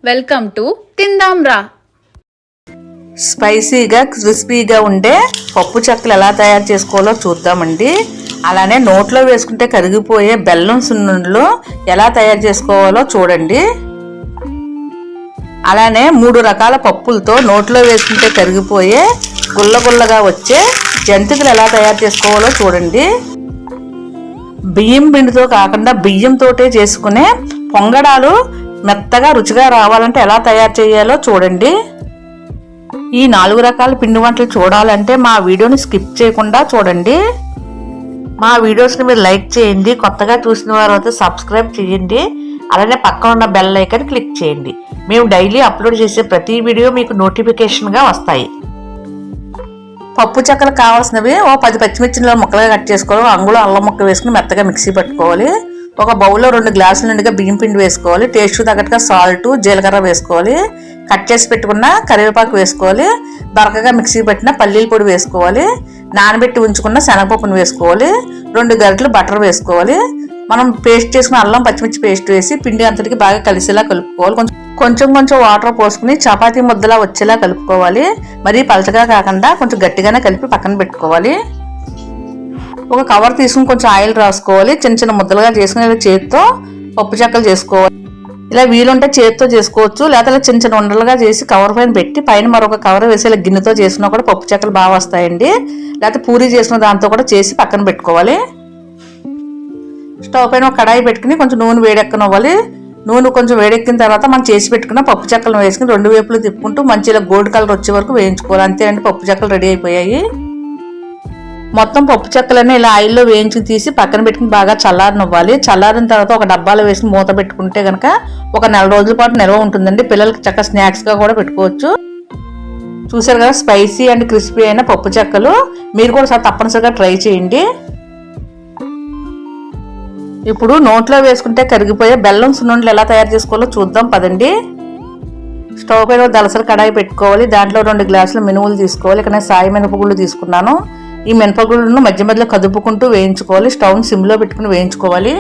Welcome to తిందాం రా. స్పైసీగా క్రిస్పీగా ఉండే పప్పు చెక్కలు ఎలా తయారు చేసుకోవాలో చూద్దామండి. అలానే నోట్లో వేసుకుంటే కరిగిపోయే బెల్లం సున్నుండలు ఎలా తయారు చేసుకోవాలో చూడండి. అలానే 3 రకాల పప్పులతో నోట్లో వేసుకుంటే కరిగిపోయే గుల్లగుల్లగా వచ్చే జంతికలు ఎలా తయారు చేసుకోవాలో చూడండి. బియ్యం పిండితో కాకుండా బియ్యంతో చేసుకునే పొంగడాలు మెత్తగా రుచిగా రావాలంటే ఎలా తయారు చేయాలో చూడండి. ఈ 4 రకాల పిండి వంటలు చూడాలంటే మా వీడియోని స్కిప్ చేయకుండా చూడండి. మా వీడియోస్ని మీరు లైక్ చేయండి, కొత్తగా చూసిన వారు అయితే సబ్స్క్రైబ్ చేయండి, అలానే పక్కన ఉన్న బెల్ ఐకాన్ క్లిక్ చేయండి. మేము డైలీ అప్లోడ్ చేసే ప్రతి వీడియో మీకు నోటిఫికేషన్గా వస్తాయి. పప్పు చెక్కలు కావాల్సినవి 10 పచ్చిమిర్చిలో ముక్కలుగా కట్ చేసుకోవాలి. అంగుళం అల్లం ముక్క వేసుకుని మెత్తగా మిక్సీ పట్టుకోవాలి. ఒక బౌల్లో 2 గ్లాసుల నిండుగా బియ్యం పిండి వేసుకోవాలి. టేస్ట్ తగ్గట్టుగా సాల్ట్, జీలకర్ర వేసుకోవాలి. కట్ చేసి పెట్టుకున్న కరివేపాకు వేసుకోవాలి. బరకగా మిక్సీ పెట్టిన పల్లీల పొడి వేసుకోవాలి. నానబెట్టి ఉంచుకున్న శనగపప్పును వేసుకోవాలి. 2 గరిటెలు బటర్ వేసుకోవాలి. మనం పేస్ట్ చేసుకున్న అల్లం పచ్చిమిర్చి పేస్ట్ వేసి పిండి అంతటికి బాగా కలిసేలా కలుపుకోవాలి. కొంచెం వాటర్ పోసుకుని చపాతీ ముద్దలా వచ్చేలా కలుపుకోవాలి. మరీ పలచగా కాకుండా కొంచెం గట్టిగానే కలిపి పక్కన పెట్టుకోవాలి. ఒక కవర్ తీసుకుని కొంచెం ఆయిల్ రాసుకోవాలి. చిన్న ముద్దలుగా చేసుకుని చేతితో పప్పు చెక్కలు చేసుకోవాలి. ఇలా వీలుంటే చేతితో చేసుకోవచ్చు, లేకపోతే చిన్న ఉండలుగా చేసి కవర్ పైన పెట్టి పైన మరొక కవర్ వేసి ఇలా గిన్నెతో చేసినా కూడా పప్పు చెక్కలు బాగా వస్తాయండి. లేకపోతే పూరీ చేసిన దాంతో కూడా చేసి పక్కన పెట్టుకోవాలి. స్టవ్ పైన ఒక కడాయి పెట్టుకుని కొంచెం నూనె వేడెక్కనివ్వాలి. నూనె కొంచెం వేడెక్కిన తర్వాత మనం చేసి పెట్టుకున్న పప్పు చెక్కలను వేసుకుని 2 వైపులు తిప్పుకుంటూ మంచిగా గోల్డ్ కలర్ వచ్చే వరకు వేయించుకోవాలి. అంతే అండి, పప్పు చెక్కలు రెడీ అయిపోయాయి. మొత్తం పప్పు చెక్కలన్నీ ఇలా ఆయిల్లో వేయించుకుని తీసి పక్కన పెట్టుకుని బాగా చల్లారనివ్వాలి. చల్లారిన తర్వాత ఒక డబ్బాలో వేసి మూత పెట్టుకుంటే కనుక ఒక 4 రోజుల పాటు నిల్వ ఉంటుందండి. పిల్లలకి చక్కగా స్నాక్స్గా కూడా పెట్టుకోవచ్చు. చూసారు కదా, స్పైసీ అండ్ క్రిస్పీ అయిన పప్పు చెక్కలు. మీరు కూడా తప్పనిసరిగా ట్రై చేయండి. ఇప్పుడు నోట్లో వేసుకుంటే కరిగిపోయే బెల్లం సున్నుండలు ఎలా తయారు చేసుకోవాలో చూద్దాం పదండి. స్టవ్ పైన దలసరి కడాయి పెట్టుకోవాలి. దాంట్లో 2 గ్లాసుల మినుములు తీసుకోవాలి. ఇక్కడ నేను సాయి మినపగుళ్ళు తీసుకున్నాను. ఈ మినపగుళ్ళను మధ్యలో కదుపుకుంటూ వేయించుకోవాలి. స్టవ్ని సిమ్లో పెట్టుకుని వేయించుకోవాలి.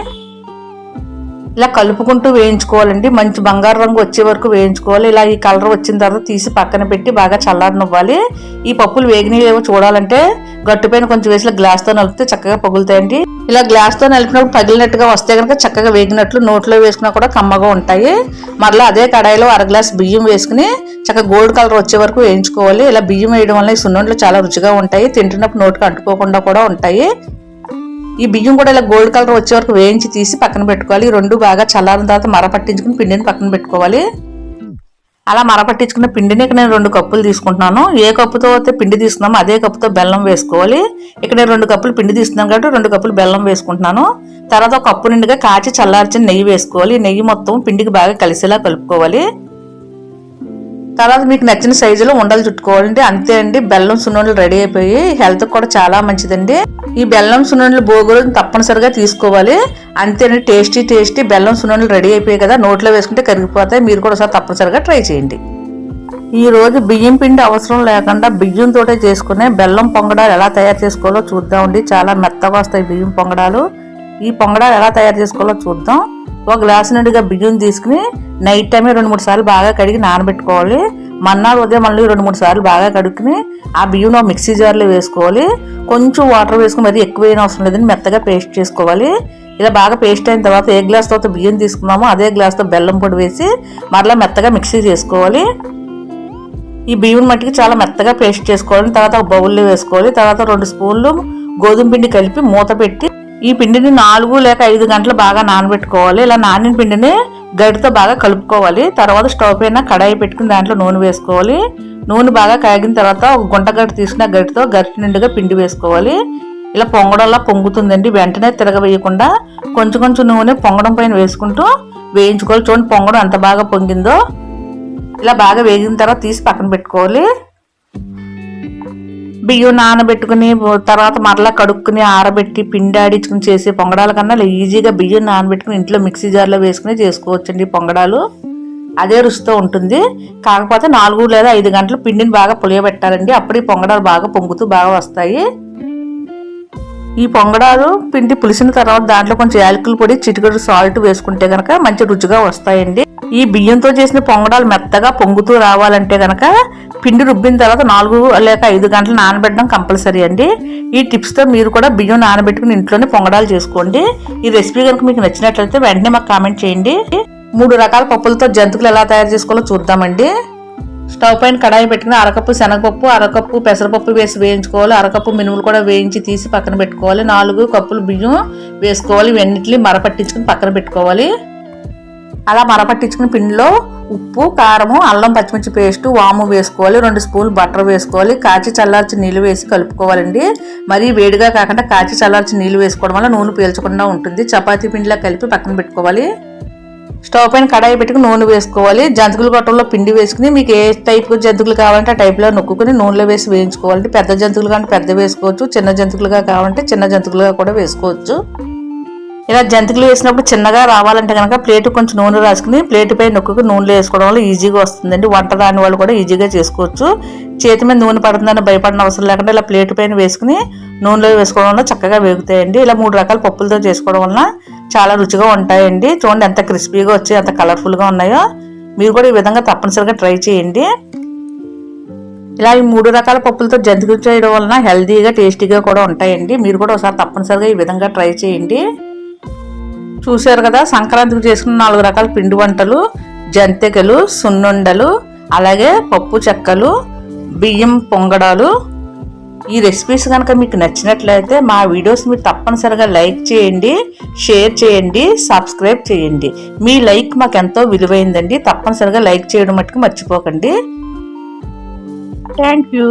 ఇలా కలుపుకుంటూ వేయించుకోవాలండి. మంచి బంగారు రంగు వచ్చే వరకు వేయించుకోవాలి. ఇలా ఈ కలర్ వచ్చిన తర్వాత తీసి పక్కన పెట్టి బాగా చల్లారనివ్వాలి. ఈ పప్పులు వేగినవి చూడాలంటే గట్టుపైన కొంచెం వేసి గ్లాస్తో నలిపితే చక్కగా పగులుతాయండి. ఇలా గ్లాస్తో నలిపినప్పుడు పగిలినట్టుగా వస్తే కనుక చక్కగా వేగినట్లు, నోట్లో వేసుకున్నా కూడా కమ్మగా ఉంటాయి. మరలా అదే కడాయిలో 1 గ్లాస్ బియ్యం వేసుకుని చక్కగా గోల్డ్ కలర్ వచ్చే వరకు వేయించుకోవాలి. ఇలా బియ్యం వేయడం వల్ల ఈ సున్నుండలు చాలా రుచిగా ఉంటాయి. తింటున్నప్పుడు నోటికి అంటుకోకుండా కూడా ఉంటాయి. ఈ బియ్యం కూడా ఇలా గోల్డ్ కలర్ వచ్చే వరకు వేయించి తీసి పక్కన పెట్టుకోవాలి. 2 బాగా చల్లారిన తర్వాత మరపట్టించుకుని పిండిని పక్కన పెట్టుకోవాలి. అలా మరపట్టించుకున్న పిండిని ఇక్కడ నేను 2 కప్పులు తీసుకుంటున్నాను. ఏ కప్పుతో అయితే పిండి తీసుకున్నామో అదే కప్పుతో బెల్లం వేసుకోవాలి. ఇక్కడ నేను 2 కప్పులు పిండి తీసుకున్నాను కాబట్టి 2 కప్పులు బెల్లం వేసుకుంటున్నాను. తర్వాత ఒక కప్పు నిండుగా కాచి చల్లార్చిన నెయ్యి వేసుకోవాలి. నెయ్యి మొత్తం పిండికి బాగా కలిసేలా కలుపుకోవాలి. తర్వాత మీకు నచ్చిన సైజులో ఉండలు చుట్టుకోవాలండి. అంతే అండి, బెల్లం సున్నుండలు రెడీ అయిపోయి హెల్త్కి కూడా చాలా మంచిదండి. ఈ బెల్లం సున్నుండలు భోగి తప్పనిసరిగా తీసుకోవాలి. అంతేనండి, టేస్టీ బెల్లం సున్నుండలు రెడీ అయిపోయాయి కదా, నోట్లో వేసుకుంటే కరిగిపోతాయి. మీరు కూడా ఒకసారి తప్పనిసరిగా ట్రై చేయండి. ఈ రోజు బియ్యం పిండి అవసరం లేకుండా బియ్యంతో చేసుకునే బెల్లం పొంగడాలు ఎలా తయారు చేసుకోవాలో చూద్దామండి. చాలా మెత్తగా వస్తాయి బియ్యం పొంగడాలు. ఈ పొంగడాలు ఎలా తయారు చేసుకోవాలో చూద్దాం. ఒక గ్లాసు నిండుగా బియ్యం తీసుకుని నైట్ టైమే 2-3 సార్లు బాగా కడిగి నానబెట్టుకోవాలి. మన్నాడు ఉదయం మళ్ళీ 2-3 సార్లు బాగా కడుక్కుని ఆ బియ్యం మిక్సీ జార్లో వేసుకోవాలి. కొంచెం వాటర్ వేసుకుని మరీ ఎక్కువ అయిన అవసరం లేదని మెత్తగా పేస్ట్ చేసుకోవాలి. ఇలా బాగా పేస్ట్ అయిన తర్వాత ఏ గ్లాస్ తర్వాత బియ్యం తీసుకున్నామో అదే గ్లాస్తో బెల్లం పొడి వేసి మరలా మెత్తగా మిక్సీ చేసుకోవాలి. ఈ బియ్యం మట్టికి చాలా మెత్తగా పేస్ట్ చేసుకోవాలి. తర్వాత ఒక బౌల్లో వేసుకోవాలి. తర్వాత 2 స్పూన్లు గోధుమ పిండి కలిపి మూత పెట్టి ఈ పిండిని 4 లేక 5 గంటలు బాగా నానబెట్టుకోవాలి. ఇలా నానిన పిండిని గరిటతో బాగా కలుపుకోవాలి. తర్వాత స్టవ్ పైన కడాయి పెట్టుకుని దాంట్లో నూనె వేసుకోవాలి. నూనె బాగా కాగిన తర్వాత ఒక గుంట గరిట తీసుకున్న గరిటతో గరిట నిండుగా పిండి వేసుకోవాలి. ఇలా పొంగడంలా పొంగుతుందండి. వెంటనే తిరగవేయకుండా కొంచెం నూనె పొంగడం పైన వేసుకుంటూ వేయించుకోవాలి. చూడండి పొంగడం ఎంత బాగా పొంగిందో. ఇలా బాగా వేగిన తర్వాత తీసి పక్కన పెట్టుకోవాలి. బియ్యం నానబెట్టుకుని తర్వాత మరలా కడుక్కుని ఆరబెట్టి పిండి ఆడించుకుని చేసే పొంగడాల కన్నా ఈజీగా బియ్యం నానబెట్టుకుని ఇంట్లో మిక్సీ జార్లో వేసుకుని చేసుకోవచ్చండి పొంగడాలు. అదే రుచితో ఉంటుంది. కాకపోతే 4 లేదా 5 గంటలు పిండిని బాగా పులియబెట్టాలండి. అప్పుడు ఈ పొంగడాలు బాగా పొంగుతూ బాగా వస్తాయి. ఈ పొంగడాలు పిండి పులిసిన తర్వాత దాంట్లో కొంచెం యాలకుల పొడి, చిటికెడు సాల్ట్ వేసుకుంటే గనక మంచి రుచిగా వస్తాయండి. ఈ బియ్యంతో చేసిన పొంగడాలు మెత్తగా పొంగుతూ రావాలంటే గనక పిండి రుబ్బిన తర్వాత 4 లేక 5 గంటలు నానబెట్టడం కంపల్సరీ అండి. ఈ టిప్స్తో మీరు కూడా బియ్యం నానబెట్టుకుని ఇంట్లోనే పొంగడాలు చేసుకోండి. ఈ రెసిపీ కనుక మీకు నచ్చినట్లయితే వెంటనే మాకు కామెంట్ చేయండి. 3 రకాల పప్పులతో జంతికలు ఎలా తయారు చేసుకోవాలో చూద్దామండి. స్టవ్ పైన కడాయి పెట్టుకుని అరకప్పు శనగపప్పు, అరకప్పు పెసరపప్పు వేసి వేయించుకోవాలి. అరకప్పు మినుములు కూడా వేయించి తీసి పక్కన పెట్టుకోవాలి. 4 కప్పులు బియ్యం వేసుకోవాలి. ఇవన్నిటిని మరపట్టించుకుని పక్కన పెట్టుకోవాలి. అలా మరపట్టించుకుని పిండిలో ఉప్పు, కారము, అల్లం పచ్చిమిర్చి పేస్టు, వాము వేసుకోవాలి. 2 స్పూన్లు బటర్ వేసుకోవాలి. కాచి చల్లార్చి నీళ్ళు వేసి కలుపుకోవాలండి. మరీ వేడిగా కాకుండా కాచి చల్లార్చి నీళ్ళు వేసుకోవడం వల్ల నూనె పీల్చకుండా ఉంటుంది. చపాతీ పిండిలా కలిపి పక్కన పెట్టుకోవాలి. స్టవ్ పైన కడాయి పెట్టుకుని నూనె వేసుకోవాలి. జంతికల గొట్టంలో పిండి వేసుకుని మీకు ఏ టైప్ జంతికలు కావాలంటే ఆ టైప్లో నొక్కుని నూనెలో వేసి వేయించుకోవాలి. పెద్ద జంతికలు కావాలంటే పెద్ద వేసుకోవచ్చు, చిన్న జంతికలుగా కావాలంటే చిన్న జంతికలుగా కూడా వేసుకోవచ్చు. ఇలా జంతికలు వేసినప్పుడు చిన్నగా రావాలంటే కనుక ప్లేట్ కొంచెం నూనె రాసుకుని ప్లేట్ పై నొక్కుని నూనెలో వేసుకోవడం వల్ల ఈజీగా వస్తుందండి. వంట రాని వాళ్ళు కూడా ఈజీగా చేసుకోవచ్చు. చేతి మీద నూనె పడుతుందని భయపడిన అవసరం లేకుండా ఇలా ప్లేట్ పైన వేసుకుని నూనెలో వేసుకోవడం వల్ల చక్కగా వేగుతాయండి. ఇలా 3 రకాల పప్పులతో చేసుకోవడం వల్ల చాలా రుచిగా ఉంటాయండి. చూడండి ఎంత క్రిస్పీగా వచ్చి ఎంత కలర్ఫుల్గా ఉన్నాయో. మీరు కూడా ఈ విధంగా తప్పనిసరిగా ట్రై చేయండి. ఇలా ఈ 3 రకాల పప్పులతో జంతికలు చేయడం వలన హెల్తీగా టేస్టీగా కూడా ఉంటాయండి. మీరు కూడా ఒకసారి తప్పనిసరిగా ఈ విధంగా ట్రై చేయండి. చూశారు కదా, సంక్రాంతికి చేసుకున్న 4 రకాల పిండి వంటలు, జంతికలు, సున్నుండలు, అలాగే పప్పు చెక్కలు, బియ్యం పొంగడాలు. ఈ రెసిపీస్ కనుక మీకు నచ్చినట్లయితే మా వీడియోస్ మీరు తప్పనిసరిగా లైక్ చేయండి, షేర్ చేయండి, సబ్స్క్రైబ్ చేయండి. మీ లైక్ మాకు ఎంతో విలువైందండి. తప్పనిసరిగా లైక్ చేయడం మట్టుకు మర్చిపోకండి. Thank you.